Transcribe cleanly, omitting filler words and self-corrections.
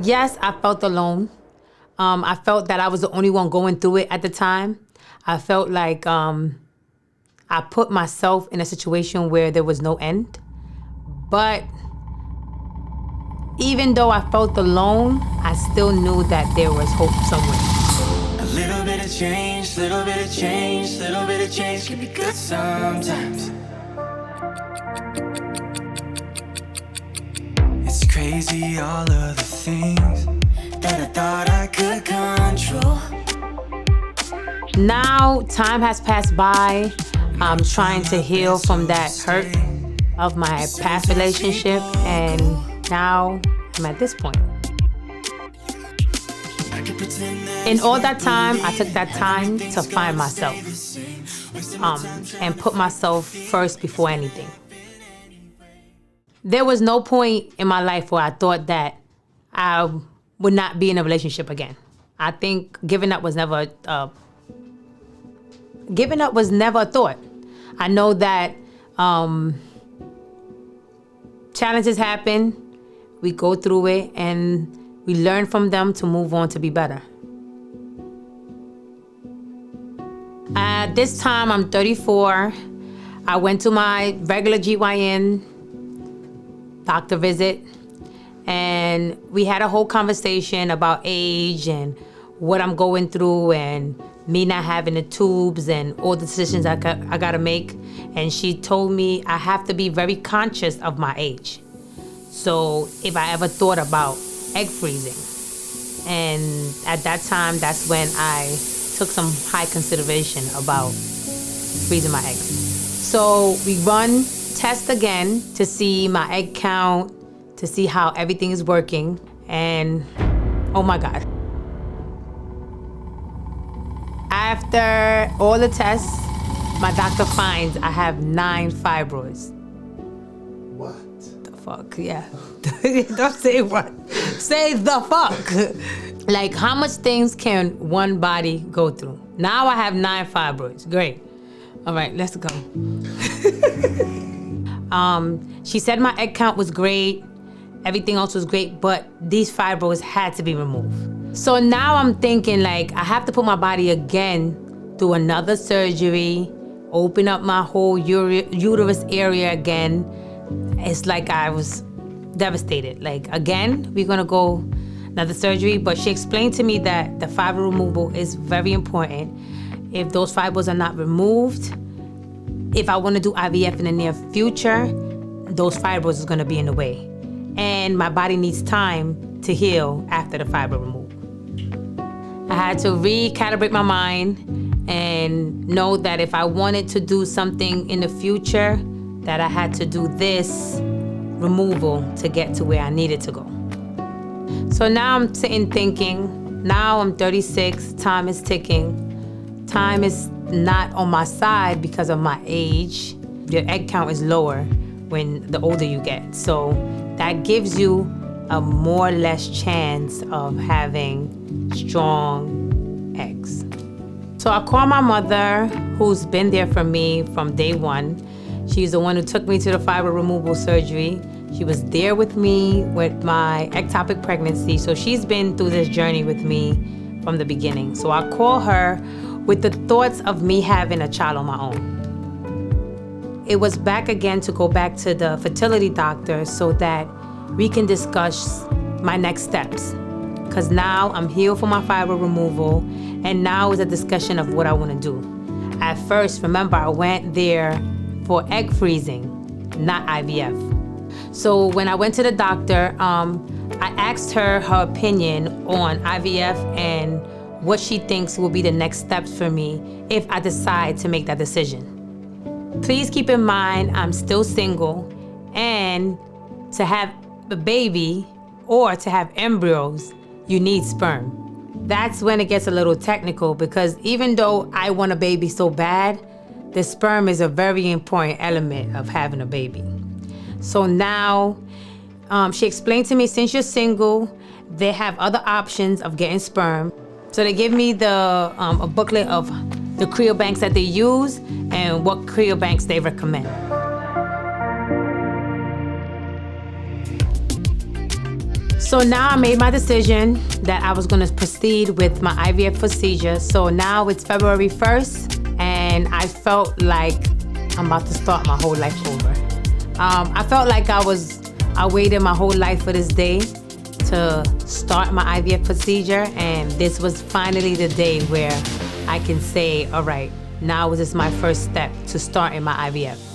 Yes, I felt alone. I felt that I was the only one going through it at the time. I felt like I put myself in a situation where there was no end. But even though I felt alone, I still knew that there was hope somewhere. A little bit of change, little bit of change, little bit of change can be good sometimes. It's crazy, all of the things that I thought I could control. Now, time has passed by. I'm trying to heal from that hurt of my past relationship, and now I'm at this point. In all that time, I took that time to find myself and put myself first before anything. There was no point in my life where I thought that I would not be in a relationship again. I think giving up was never a thought. I know that challenges happen, we go through it, and we learn from them to move on to be better. At this time, I'm 34. I went to my regular GYN doctor visit, and we had a whole conversation about age and what I'm going through and me not having the tubes and all the decisions I gotta make. And she told me I have to be very conscious of my age. So if I ever thought about egg freezing. And at that time, that's when I took some high consideration about freezing my eggs. So we run tests again to see my egg count, to see how everything is working. And oh my God. After all the tests, my doctor finds I have 9 fibroids. What? The fuck, yeah. Don't say what. Say the fuck. Like, how much things can one body go through? Now I have 9 fibroids. Great. All right, let's go. She said my egg count was great. Everything else was great, but these fibroids had to be removed. So now I'm thinking, like, I have to put my body again through another surgery, open up my whole uterus area again. It's like I was devastated. Like, again, we're gonna go another surgery, but she explained to me that the fibroid removal is very important. If those fibroids are not removed, if I wanna do IVF in the near future, those fibroids is gonna be in the way. And my body needs time to heal after the fibroid removal. I had to recalibrate my mind and know that if I wanted to do something in the future, that I had to do this removal to get to where I needed to go. So now I'm sitting thinking, now I'm 36, time is ticking. Time is not on my side because of my age. Your egg count is lower when the older you get. So that gives you a more or less chance of having strong eggs. So I called my mother, who's been there for me from day one. She's the one who took me to the fibroid removal surgery. She was there with me with my ectopic pregnancy. So she's been through this journey with me from the beginning. So I call her with the thoughts of me having a child on my own. It was back again to go back to the fertility doctor so that we can discuss my next steps. Because now I'm healed from my fibroid removal, and now is a discussion of what I want to do. At first, remember, I went there for egg freezing, not IVF. So when I went to the doctor, I asked her opinion on IVF and what she thinks will be the next steps for me if I decide to make that decision. Please keep in mind, I'm still single, and to have a baby or to have embryos, you need sperm. That's when it gets a little technical, because even though I want a baby so bad, the sperm is a very important element of having a baby. So now, she explained to me, since you're single, they have other options of getting sperm. So they give me a booklet of the cryobanks that they use and what cryobanks they recommend. So now I made my decision that I was gonna proceed with my IVF procedure. So now it's February 1st, and I felt like I'm about to start my whole life over. I felt like I waited my whole life for this day to start my IVF procedure, and this was finally the day where I can say, all right, now this is my first step to starting my IVF.